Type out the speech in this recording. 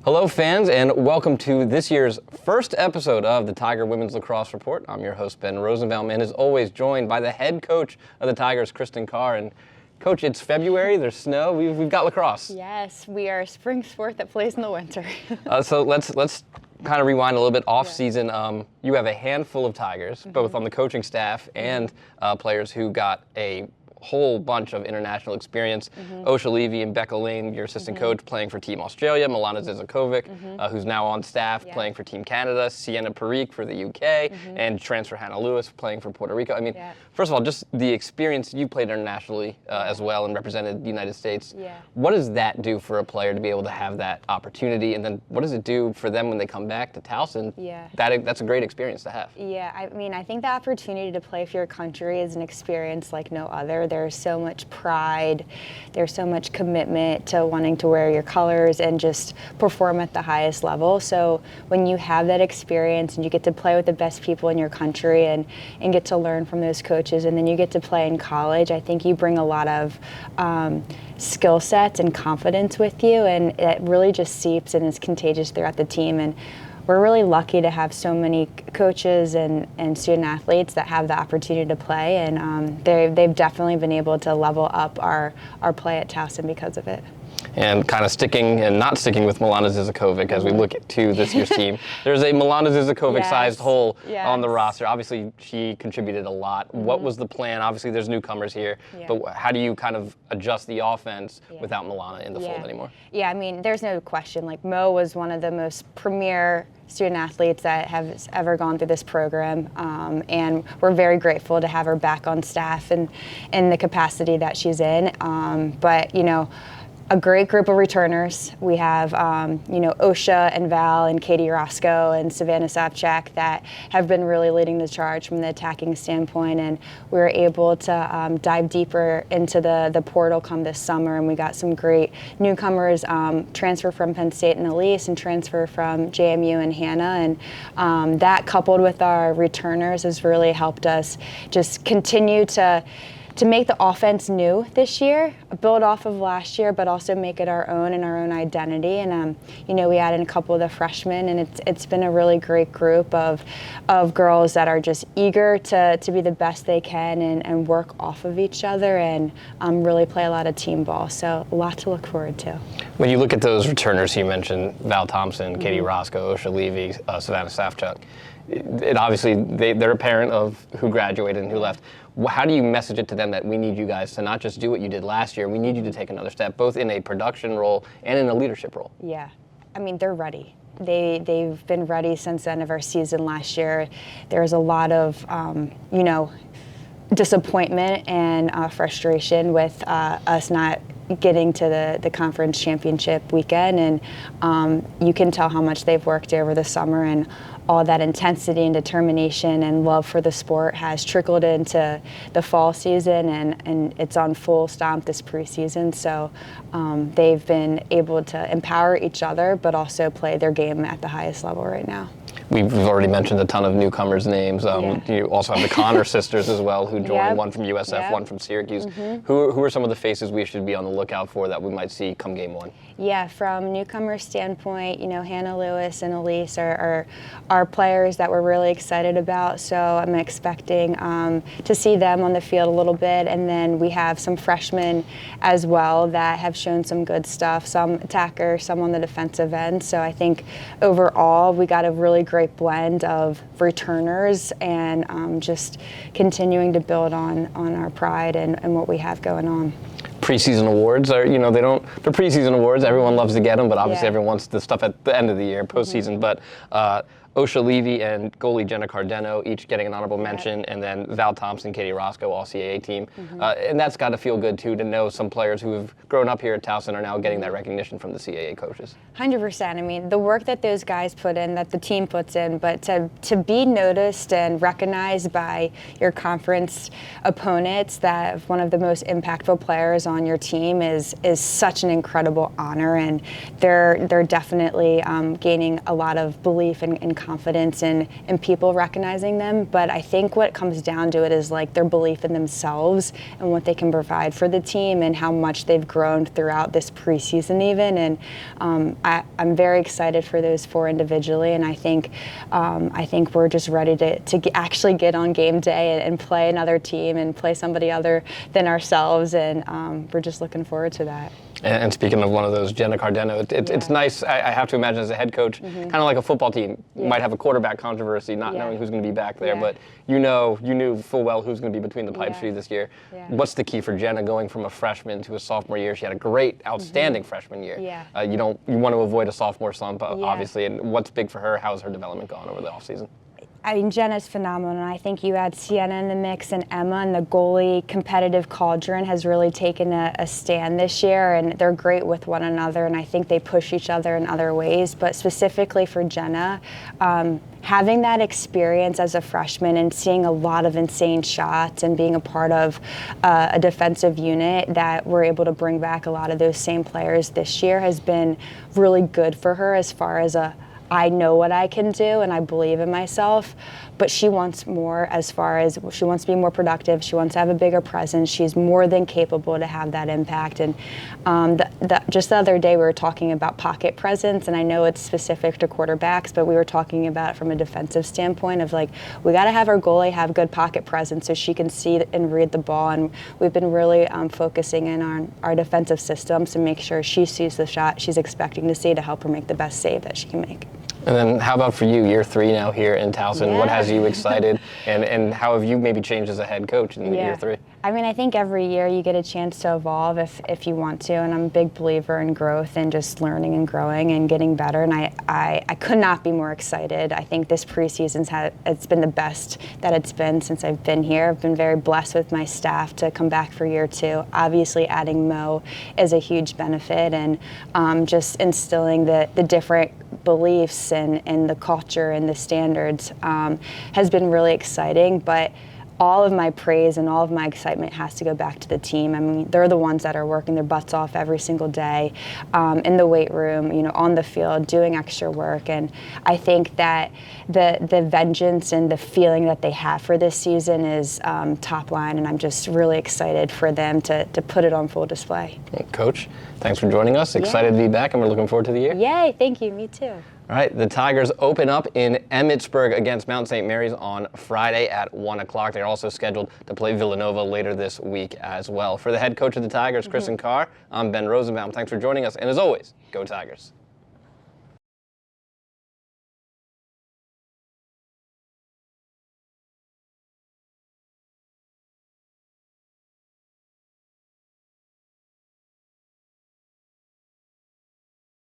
Hello fans, and welcome to this year's first episode of the Tiger Women's Lacrosse Report. I'm your host, Ben Rosenbaum, and as always joined by the head coach of the Tigers, Kristen Carr. And Coach, it's February, there's snow, we've got lacrosse. Yes, we are a spring sport that plays in the winter. So let's kind of rewind a little bit. Off season, you have a handful of Tigers, both on the coaching staff and players who got a whole bunch of international experience. Osha Levy and Becca Lane, your assistant coach, playing for Team Australia. Milana Zizakovic, who's now on staff, playing for Team Canada. Sienna Parikh for the UK, and transfer Hannah Lewis playing for Puerto Rico. I mean, first of all, just the experience, you played internationally as well and represented the United States. What does that do for a player to be able to have that opportunity? And then what does it do for them when they come back to Towson? That's a great experience to have. Yeah, I mean, I think the opportunity to play for your country is an experience like no other. There's so much pride, there's so much commitment to wanting to wear your colors and just perform at the highest level. So when you have that experience and you get to play with the best people in your country and get to learn from those coaches, and then you get to play in college, I think you bring a lot of skill sets and confidence with you, and it really just seeps and is contagious throughout the team. And we're really lucky to have so many coaches and student athletes that have the opportunity to play, and they've definitely been able to level up our play at Towson because of it. And kind of sticking and not sticking with Milana Zizakovic as we look to this year's team. There's a Milana Zizakovic-sized hole on the roster. Obviously, she contributed a lot. What was the plan? Obviously, there's newcomers here, but how do you kind of adjust the offense without Milana in the fold anymore? Yeah, I mean, there's no question. Like, Mo was one of the most premier student athletes that have ever gone through this program, and we're very grateful to have her back on staff and in the capacity that she's in. But, you know, a great group of returners. We have, Osha and Val and Katie Roscoe and Savannah Savchak that have been really leading the charge from the attacking standpoint, and we were able to dive deeper into the portal come this summer, and we got some great newcomers, transfer from Penn State and Elise, and transfer from JMU and Hannah, and that coupled with our returners has really helped us just continue to make the offense new this year, build off of last year, but also make it our own and our own identity. And we added a couple of the freshmen, and it's been a really great group of girls that are just eager to be the best they can and work off of each other and really play a lot of team ball. So a lot to look forward to. When you look at those returners, you mentioned Val Thompson, Katie Roscoe, Osha Levy, Savannah Savchuk. It obviously, they're a parent of who graduated and who left. How do you message it to them that we need you guys to not just do what you did last year, we need you to take another step, both in a production role and in a leadership role? Yeah, I mean, they're ready. They've been ready since the end of our season last year. There's a lot of, disappointment and frustration with us not getting to the conference championship weekend, and you can tell how much they've worked over the summer, and all that intensity and determination and love for the sport has trickled into the fall season, and it's on full stomp this preseason. So they've been able to empower each other, but also play their game at the highest level right now. We've already mentioned a ton of newcomers' names. You also have the Connor sisters as well, who joined, one from USF, one from Syracuse. Who are some of the faces we should be on the lookout for that we might see come game one? Yeah, from newcomer standpoint, Hannah Lewis and Elise are players that we're really excited about. So I'm expecting to see them on the field a little bit. And then we have some freshmen as well that have shown some good stuff, some attackers, some on the defensive end. So I think overall we got a really great blend of returners and just continuing to build on our pride and what we have going on. Preseason awards are, they're preseason awards. Everyone loves to get them, but obviously everyone wants the stuff at the end of the year, postseason. But Osha Levy and goalie Jenna Cardeno each getting an honorable mention, and then Val Thompson, Katie Roscoe, all CAA team. And that's got to feel good, too, to know some players who have grown up here at Towson are now getting that recognition from the CAA coaches. 100%. I mean, the work that those guys put in, that the team puts in, but to be noticed and recognized by your conference opponents that one of the most impactful players on your team is such an incredible honor, and they're definitely gaining a lot of belief and confidence and people recognizing them. But I think what comes down to it is like their belief in themselves and what they can provide for the team and how much they've grown throughout this preseason even. And I'm very excited for those 4 individually, and I think we're just ready to actually get on game day and play another team and play somebody other than ourselves, and we're just looking forward to that. And speaking of one of those, Jenna Cardeno, it's nice, I have to imagine as a head coach, kind of like a football team, you might have a quarterback controversy, not knowing who's going to be back there, but you knew full well who's going to be between the pipes for you this year. What's the key for Jenna going from a freshman to a sophomore year? She had a great, outstanding freshman year. You want to avoid a sophomore slump, obviously, and what's big for her? How's her development gone over the offseason? I mean, Jenna's phenomenal, and I think you add Sienna in the mix and Emma, and the goalie competitive cauldron has really taken a stand this year, and they're great with one another, and I think they push each other in other ways. But specifically for Jenna, having that experience as a freshman and seeing a lot of insane shots and being a part of a defensive unit that we're able to bring back a lot of those same players this year has been really good for her as far as I know what I can do and I believe in myself, but she wants more as far as she wants to be more productive. She wants to have a bigger presence. She's more than capable to have that impact. And just the other day we were talking about pocket presence, and I know it's specific to quarterbacks, but we were talking about it from a defensive standpoint of like, we got to have our goalie have good pocket presence so she can see and read the ball. And we've been really focusing in on our defensive systems to make sure she sees the shot she's expecting to see to help her make the best save that she can make. And then how about for you, year 3 now here in Towson? What has you excited, and how have you maybe changed as a head coach in year 3? I mean, I think every year you get a chance to evolve if you want to, and I'm a big believer in growth and just learning and growing and getting better, and I could not be more excited. I think this preseason's it's been the best that it's been since I've been here. I've been very blessed with my staff to come back for year 2. Obviously, adding Mo is a huge benefit, and just instilling the different beliefs and the culture and the standards has been really exciting. But all of my praise and all of my excitement has to go back to the team. I mean, they're the ones that are working their butts off every single day in the weight room, on the field, doing extra work. And I think that the vengeance and the feeling that they have for this season is top line, and I'm just really excited for them to put it on full display. Coach, thanks for joining us. Excited to be back, and we're looking forward to the year. Yay, thank you, me too. All right, the Tigers open up in Emmitsburg against Mount St. Mary's on Friday at 1 o'clock. They're also scheduled to play Villanova later this week as well. For the head coach of the Tigers, Kristen Carr, I'm Ben Rosenbaum. Thanks for joining us, and as always, go Tigers.